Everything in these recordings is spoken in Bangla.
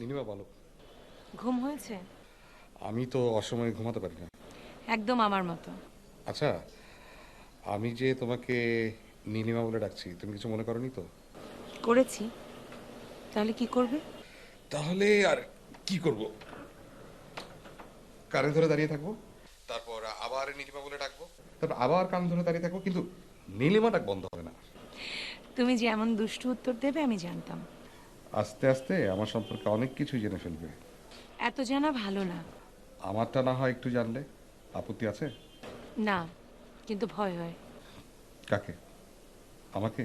নীলিমা বলো। ঘুম হয়েছে? আমি তো অসময়ে ঘুমাতে পারি না। একদম আমার মতো। আচ্ছা, আমি যে তোমাকে নীলিমা বলে ডাকছি, তুমি কিছু মনে করনি তো? করেছি। তাহলে কি করবে? তাহলে আর কি করব? কানে ধরে দাঁড়িয়ে থাকবো, তারপর আবার নীলিমা বলে ডাকবো, তারপর আবার কান ধরে দাঁড়িয়ে থাকবো, কিন্তু নীলিমা ডাক বন্ধ হবে না। তুমি যে এমন দুষ্টু উত্তর দেবে আমি জানতাম। আস্তে আস্তে আমার সম্পর্কে অনেক কিছুই জেনে ফেলবে। এত জানা ভালো না। আমারটা না হয় একটু জানলে আপত্তি আছে? না, কিন্তু ভয় হয়। কাকে? আমাকে,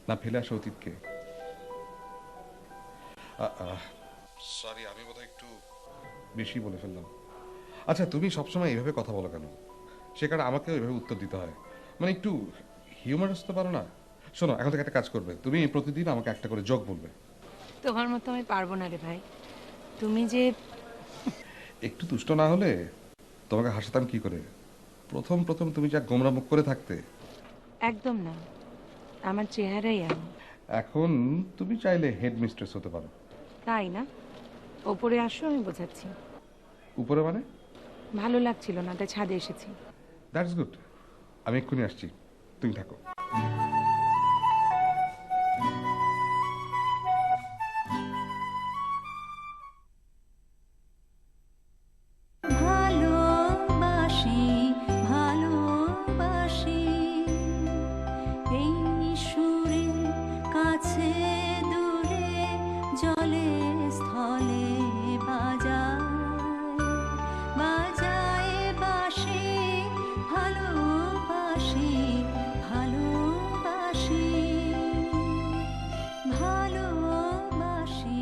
না ফেলে আসা অতীতকে? সরি, আমি বোধহয় একটু বেশি বলে ফেললাম। আচ্ছা, তুমি সবসময় এইভাবে কথা বলো কেন? সে কারণে আমাকেও এইভাবে উত্তর দিতে হয়। মানে একটু হিউমারাস তো পারো না? শোনো, এখন থেকে একটা কাজ করবে, তুমি প্রতিদিন আমাকে একটা করে জোক বলবে। তোমার মতো আমি পারবো না রে ভাই। তুমি যে একটু তুষ্ট না হলে তোমাকে হাসাতাম কি করে? প্রথম প্রথম তুমি যা গোমরা মুখ করে থাকতে। একদম না, আমার চেহারাই এমন। এখন তুমি চাইলে হেড মিস্ট্রেস হতে পারো। তাই না? ওপরে আসো, আমি বোঝাচ্ছি। উপরে মানে? ভালো লাগছিল না, তাই ছাদে এসেছি। That's good. আমি এক্ষুনি আসছি, তুমি থাকো। ভালোবাসি ভালোবাসি এই সুরে কাছে দূরে জলে স্থলে বাজায় বাজায় বাঁশি ভালোবাসি ভালোবাসি ভালোবাসি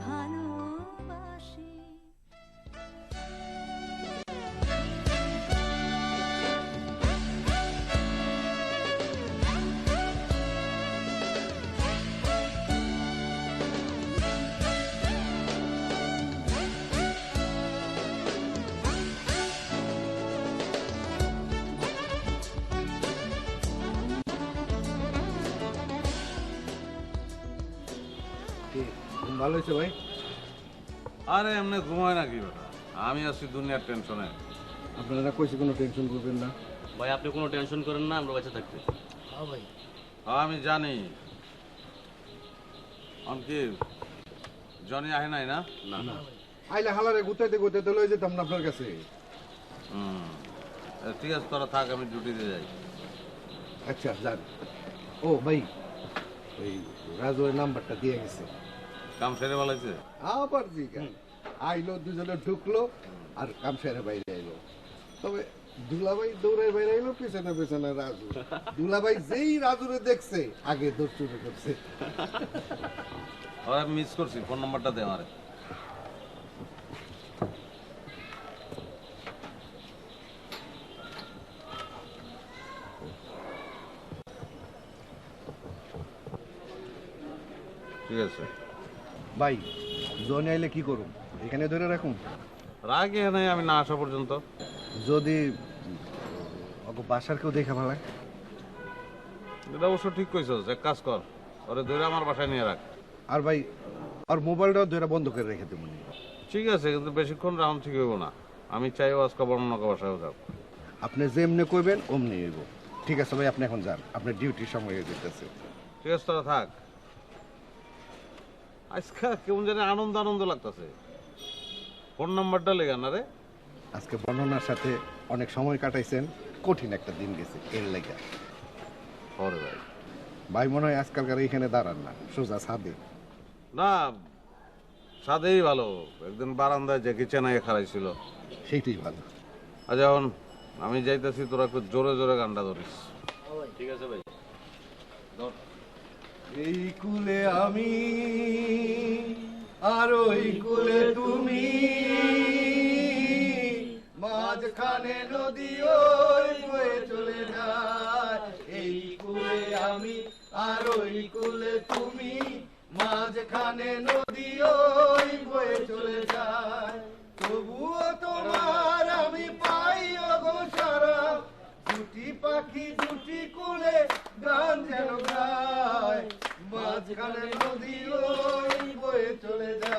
ভালোবাসি। ঘুম ভালো হয়েছে ভাই? আরে এমনি ঘুমায় নাকি বেটা? আমি আছি দুনিয়ার টেনশনে। আপনারা কইছে কোনো টেনশন করবেন না। ভাই আপনি কোনো টেনশন করেন না, আমরা বেঁচে থাকতে। হ্যাঁ ভাই। আমি জানি কি জনি আহে নাই না? না না আইলে হালারে গুতাইতে গুতাইতে লয়ে যেতাম না আপনার কাছে। হুম, ঠিক আছে, তোরা থাক, আমি ডিউটিতে যাই। আচ্ছা যান। ও ভাই, ওই রাজুর নাম্বারটা দিয়ে গেছে। কাম সেরে বলাইছে? আবার জিগা আইলো, দুজনে ঢুকলো আর কাম সেরে বাইরে আইলো। তবে দুলাভাই দৌড়াই বাইরে আইলো, পেছনে পেছনে রাজু। দুলাভাই যেই রাজুরে দেখছে আগে দৌড় শুরু করছে। আর আমি মিস করছি, ফোন নাম্বারটা দে আমারে। ঠিক আছে ভাই, জনি আইলে কি করুন? এখানে ধরে রাখুন? রাগে নাই আমি না আসা পর্যন্ত। যদি ওকে বাসার কেউ দেখা ভালো। এটা অবশ্য ঠিক কইছস, এক কাজ কর, ওরে ধরে আমার বাসায় নিয়ে রাখ। আর ভাই, আর মোবাইলটাও ধরে বন্ধ করে রেখে দেবো। ঠিক আছে, কিন্তু বেশিক্ষণ রাউন্ড ঠিক হইব না। আমি চাইও আজকে বর্ণনাকে বাসায় যাও। আপনি যেমনি কইবেন অমনি হইব। ঠিক আছে ভাই, আপনি এখন যান, আপনার ডিউটির সময় হয়ে যেতেছে। ঠিক আছে, তোরা থাক। আজকে কেমন জানি আনন্দ আনন্দ লাগতেছে। ফোন নাম্বারটা লেগা না রে? আজকে বর্ণনার সাথে অনেক সময় কাটাইছেন, কঠিন একটা দিন গেছে এর লেগে। হরে ভাই। ভাই মনে হয় আজকালকার এইখানে দাঁড়ান না, সোজা ছাদে। না, সাদেই ভালো। একদিন বারান্দায় জ্যাকি চেনাই খারাইছিল। সেইটাই ভালো। আজ এখন আমি যাইতেছি, তোরা একটু জোরে জোরে গানটা ধরিস। ঠিক আছে ভাই। এই কুলে আমি আর ওই কুলে তুমি, মাঝখানে নদী ওই বয়ে চলে যায়। এই কুলে আমি আর ওই কুলে তুমি, মাঝখানে নদী ওই বয়ে চলে যায়। তবুও তোমার আমি পাই গো সারা, দুটি পাখি দুটি কুলে গান যেন গায়, মাঝখানে নদী ওই বয়ে চলে যায়।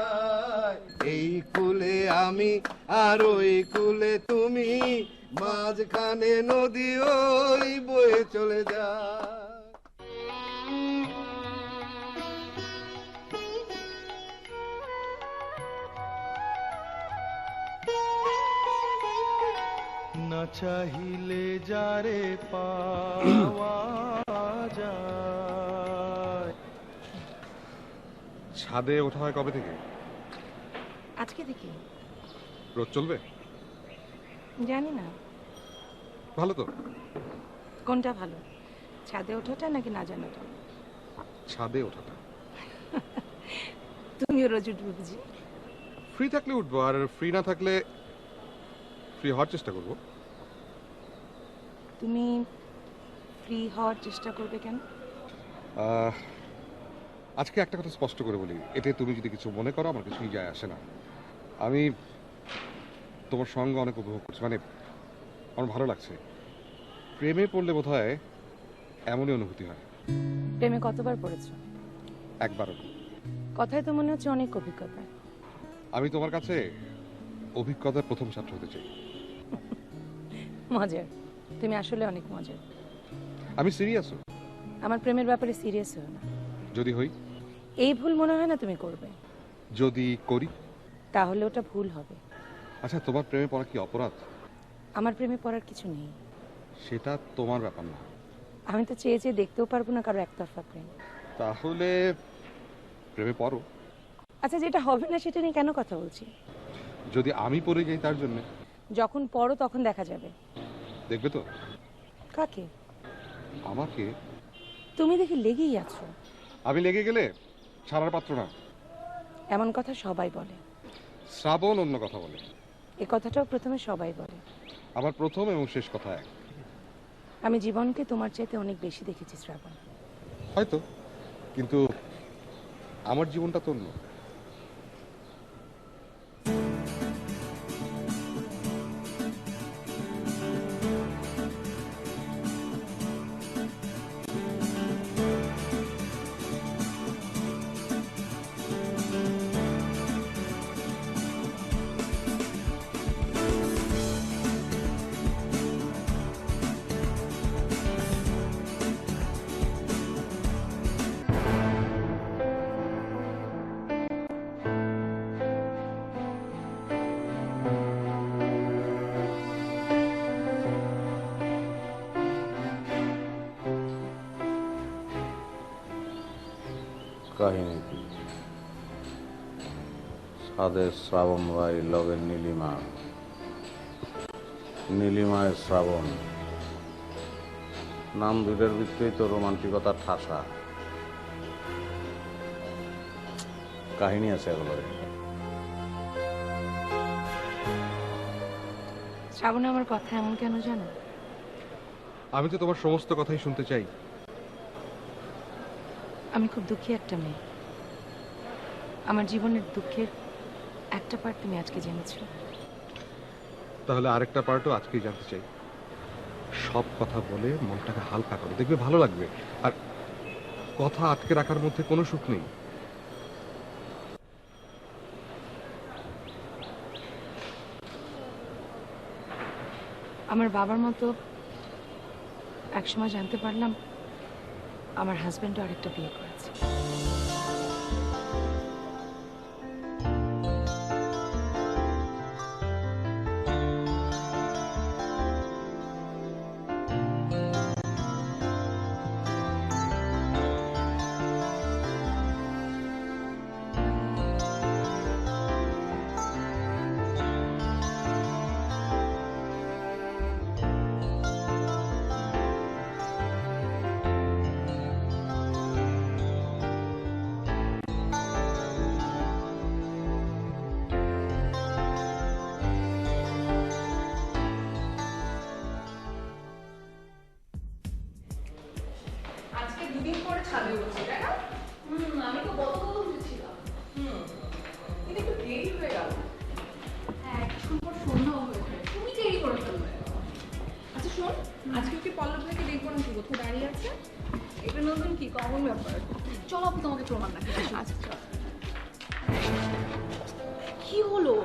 আমি আর ওই কুলে তুমি, মাঝখানে নদী ওই বয়ে চলে যায়। না চাহিলে যারে পাওয়া যায়। ছাদে ওঠা হয় কবে থেকে? আজকে থেকে রোজ চলবে? জানি না ভালো তো। কোনটা ভালো, ছাদে ওঠাটা নাকি না জানাটা? ছাদে ওঠাটা। তুমিও রোজ উঠবে বুঝি? ফ্রি থাকলে উঠবো, আর ফ্রি না থাকলে ফ্রি হওয়ার চেষ্টা করবো। তুমি ফ্রি হওয়ার চেষ্টা করবে কেন? আজকে একটা কথা স্পষ্ট করে বলি, এতে তুমি যদি কিছু মনে করো আমার কিছুই যায় আসে না। আমি তোমার সঙ্গে অনেক উপভোগ করছি, মানে আমার ভালো লাগছে। প্রেমে পড়লে বোধহয় এমনই অনুভূতি হয়। প্রেমে কতবার পড়েছো? একবারও। কথায় তো মনে হচ্ছে অনেক অভিজ্ঞতা। আমি তোমার কাছে অভিজ্ঞতার প্রথম ছাত্র হতে চাই। মজার, তুমি আসলে অনেক মজার। আমি সিরিয়াস। আমার প্রেমের ব্যাপারে সিরিয়াস হও না। যদি হই? এই ভুল মনে হয় না তুমি করবে। যদি করি? তাহলে ওটা ভুল হবে। আচ্ছা, তোমার প্রেমে পড়া কি অপরাধ? আমার প্রেমে পড়ার কিছু নেই। সেটা তোমার ব্যাপার না। আমি তো চেয়ে চেয়ে দেখতেও পারবো না কারো একতরফা প্রেম। তাহলে প্রেমে পড়ো। আচ্ছা, যেটা হবে না সেটা নিয়ে কেন কথা বলছি? যদি আমি পড়ে যাই তার জন্য? যখন পড়ো তখন দেখা যাবে। দেখবে তো? কাকে? আমাকে। তুমি দেখি লেগেই আছো। আমি লেগে গেলে ছাড়ার পাত্র না। এমন কথা সবাই বলে। শ্রাবণ অন্য কথা বলে। এ কথাটাও প্রথমে সবাই বলে। আমার প্রথম এবং শেষ কথা এক। আমি জীবনকে তোমার চাইতে অনেক বেশি দেখেছি শ্রাবণ। হয়তো, কিন্তু আমার জীবনটা তো অন্য। কাহিনী কি? সাদের শ্রাবণ ভাই লগের নীলিমা, নীলিমায় শ্রাবণ, নাম দুইটার ভিতরেই তো রোমান্টিকতার ঠাসা। কাহিনী আছে এগুলোর। শ্রাবণ, আমার কথা এমন কেন জানো? আমি তো তোমার সমস্ত কথাই শুনতে চাই। আমি খুব দুঃখী একটা মেয়ে। আমার জীবনের দুঃখের একটা পার্ট তুমি আজকে জেনেছো। তাহলে আরেকটা পার্টও আজকেই জানতে চাই। সব কথা বলে মনটাকে হালকা করো, দেখবে ভালো লাগবে। আর কথা আটকে রাখার মধ্যে কোনো সুখ নেই। আমার বাবার মতো একসময় জানতে পারলাম আমার হাজবেন্ডও আরেকটা বিয়ে করেছে। আজকে দুদিন পরে ছাদে উঠছি, তাই না? আমি তো গতকাল উঠেছিলাম। কিন্তু একটু দেরি হয়ে গেল। হ্যাঁ, একটু পর সন্ধ্যাও হয়েছে। তুমি দেরি করে ফেলবে। আচ্ছা শোন, আজকে কি পল্লব ভাইকে দেখবো না, কি কোথায় দাঁড়িয়ে আছে? এটা নতুন কি কমন ব্যাপার। চলো আপু, তোমাকে প্রমাণ রাখি। আচ্ছা চল। কি হলো?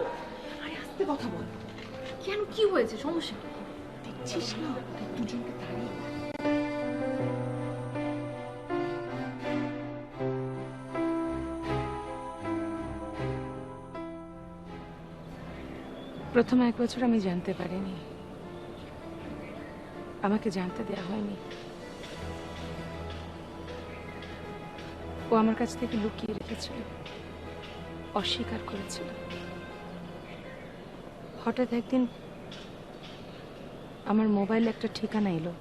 আস্তে কথা বল। কেন, কি হয়েছে, সমস্যা কি? দেখছিস না ওদের দুজনকে দাঁড়িয়ে? প্রথম 1 বছর আমি জানতে পারিনি, আমাকে জানতে দেয়া হয়নি। ও আমার কাছ থেকে লুকিয়ে রেখেছিল, অস্বীকার করেছিল। হঠাৎ একদিন আমার মোবাইলে একটা ঠিকানা এলো,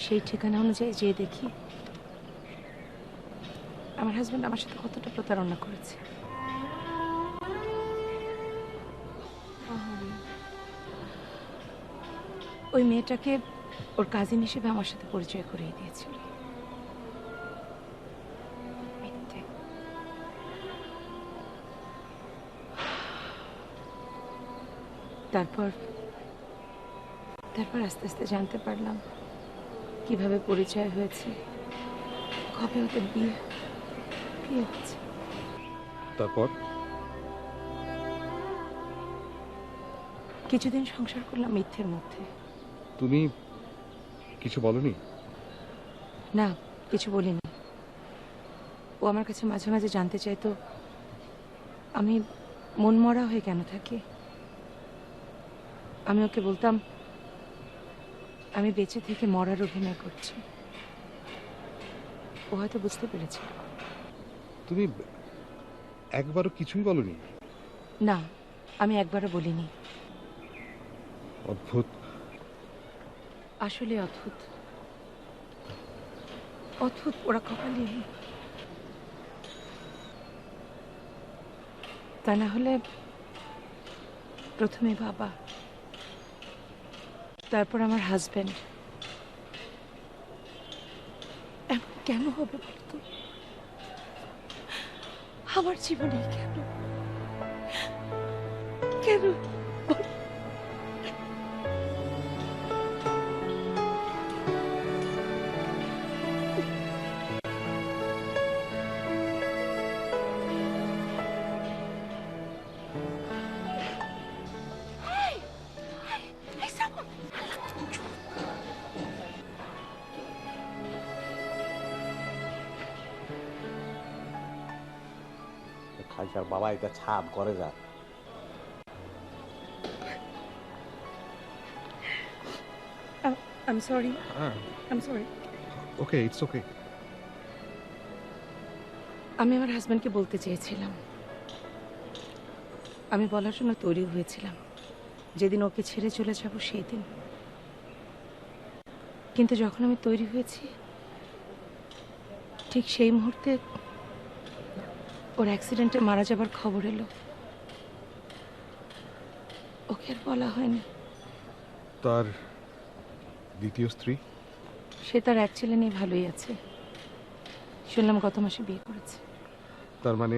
সেই ঠিকানা অনুযায়ী যেয়ে দেখি আমার হাজবেন্ড আমার সাথে কতটা প্রতারণা করেছে। ওই মেয়েটাকে ওর কাজিন হিসেবে আমার সাথে পরিচয় করিয়ে দিয়েছিল। মিথ্যে। তারপর আস্তে আস্তে জানতে পারলাম কিভাবে পরিচয় হয়েছে, কবে ওদের বিয়ে হয়েছে। তারপর কিছুদিন সংসার করলাম মিথ্যের মধ্যে। তুমি কিছু বলনি? না, কিছু বলিনি। ও আমার কাছে মাঝে মাঝে জানতে চাইতো আমি মনমরা হয়ে কেন থাকি। আমি ওকে বলতাম আমি বেঁচে থেকে মরার অভিনয় করছি। ও হয়তো বুঝতে পেরেছিল। তুমি একবারও কিছুই বলনি? না, আমি একবারও বলিনি। অদ্ভুত। আসলে অদ্ভুত, অদ্ভুত। ওরা কপালি। তা না হলে প্রথমে বাবা, তারপর আমার হাজবেন্ড। এমন কেন হবে বলতো? আমার জীবনে কেন কেন? খাইসার বাবা এটা ছাদ করে যা। I'm sorry. হ্যাঁ, I'm sorry. Okay, it's okay. আমি আমার হাজবেন্ডকে বলতে চেয়েছিলাম, আমি বলার জন্য তৈরি হয়েছিলাম যেদিন ওকে ছেড়ে চলে যাব সেই দিন। কিন্তু যখন আমি তৈরি হয়েছি ঠিক সেই মুহূর্তে ওর অ্যাক্সিডেন্টে মারা যাবার খবর এলো। ওকে আর বলা হয়নি। তার দ্বিতীয় স্ত্রী? সে তার এক ছেলে নিয়ে ভালোই আছে, শুনলাম গত মাসে বিয়ে করেছে। তার মানে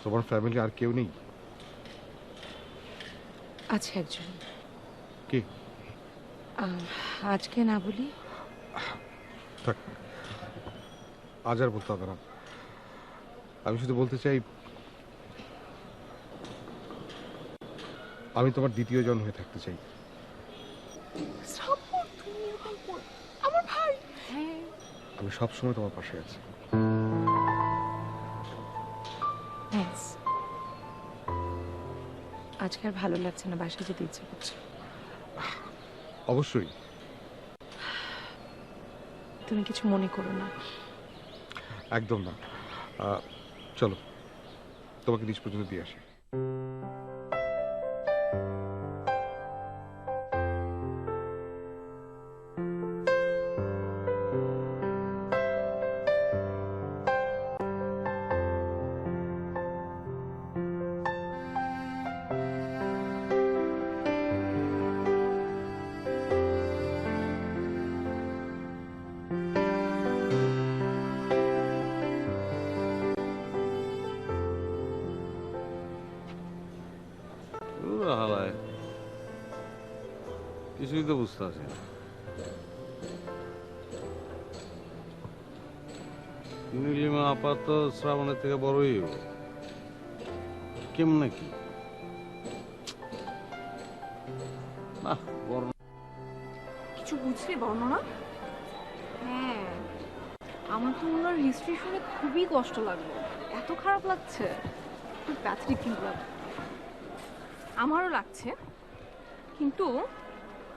তোমার ফ্যামিলি আর কেউ নেই? আছে একজন। কে? আজকে না বলি। থাক, আজ আর বলতে হবে না। আমি শুধু বলতে চাই আমি তোমার দ্বিতীয় জন হয়ে থাকতে চাই। আমার ভাই। আমি সবসময় তোমার পাশে আছি। থ্যাঙ্কস। আজকে আর ভালো লাগছে না, বাসায় যেতে ইচ্ছে করছে। অবশ্যই। তুমি কিছু মনে করো না। একদম না। চলো তোমাকে নিজ পর্যন্ত দিয়ে আসি। হালায় কিছুই তো বুঝতে পারছি না। নীলিমা আপা তো শ্রাবণের থেকে বড়ই হইব। কেমনে কি না বড় কিছু বুঝলি বর্ণনা? হ্যাঁ, আমার তো ওনার হিস্ট্রি শুনে খুবই কষ্ট লাগলো। এত খারাপ লাগছে, খুব প্যাথেটিক কিন্তু লাগছে। আমারও লাগছে, কিন্তু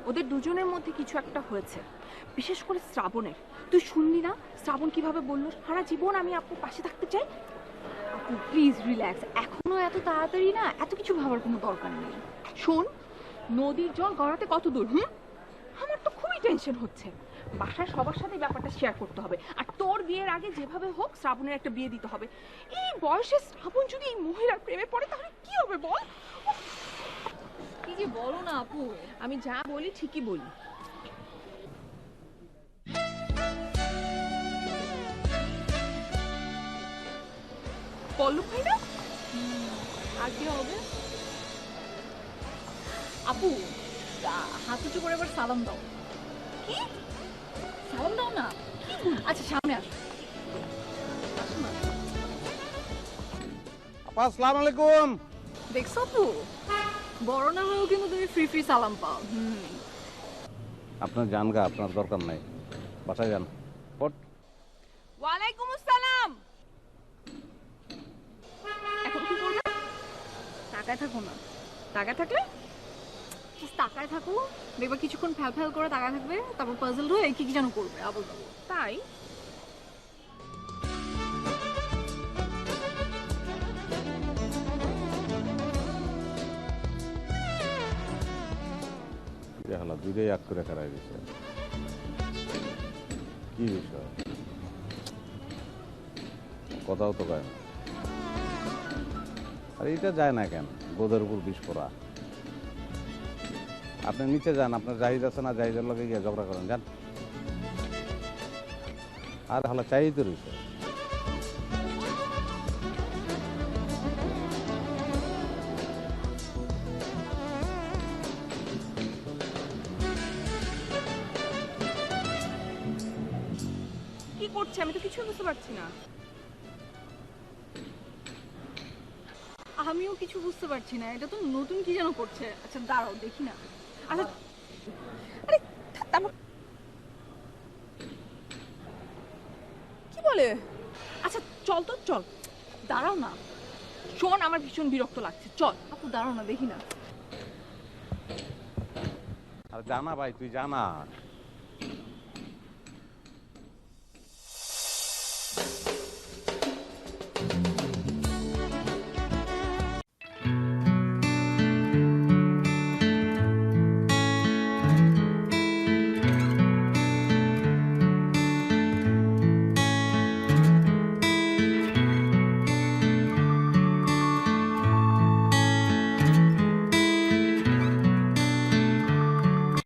ওদের দুজনের মধ্যে কিছু একটা হয়েছে, বিশেষ করে শ্রাবণের। তুই শুনলি না শ্রাবণ কিভাবে বললো সারা জীবন আমি আপুর পাশে থাকতে চাই? আপু প্লিজ রিল্যাক্স, এখনো এত তাড়াতাড়ি না এত কিছু ভাবার কোনো দরকার নেই। শোন, নদীর জল গড়াতে কত দূর? আমার তো খুবই টেনশন হচ্ছে। বাসায় সবার সাথে ব্যাপারটা শেয়ার করতে হবে, আর তোর বিয়ের আগে যেভাবে হোক শ্রাবণের একটা বিয়ে দিতে হবে। এই বয়সে শ্রাবণ যদি এই মহিলার প্রেমে পড়ে তাহলে কি হবে বল? কি যে বলো না আপু, আমি যা বলি ঠিকই বলি। পল্লব ভাই না? আর কি হবে? আপু হাত উঁচু করে এবার সালাম দাও। কি সালাম দাও না? আচ্ছা সামনে আসো। আপা আসসালামু আলাইকুম। দেখছো আপু, বড় না হয়েও কিন্তু তুমি ফ্রি ফ্রি সালাম পাও। আপনার যান গা, আপনার দরকার নাই, বাসায় যান। ওয়ালাইকুম আসসালাম। এখন কি করবে? তাকায় থাকো না। তাকায় থাকলে তাকায় থাকো, দেখবে কিছুক্ষণ ফ্যাল ফ্যাল করে তাকায় থাকবে, তারপর পাজল হয়ে কি কি যেন করবে আবল তাবল। তাই হলো দুইটাই আগ করে খারাই দিছে। কি বিষয়? কথাও তো কয় না। আর এটা যায় না কেন? গোদের উপর বিষ পড়া। আপনি নিচে যান, আপনার জাহিজ আছে না, জাহিজের লগে গিয়ে ঝগড়া করেন, যান। আর হলো চাই তো রয়েছে। কি করছে আমি তো কিছুই বুঝতে পারছি না। আমিও কিছু বুঝতে পারছি না, এটা তো নতুন কি যেন করছে। আচ্ছা দাঁড়াও দেখি না। আচ্ছা আরে তারপর কি বলে? আচ্ছা চল তো, চল দাঁড়াও না। শোন, আমার ভীষণ বিরক্ত লাগছে, চল। আপু দাঁড়াও না, দেখি না। আর জানা ভাই, তুই জানা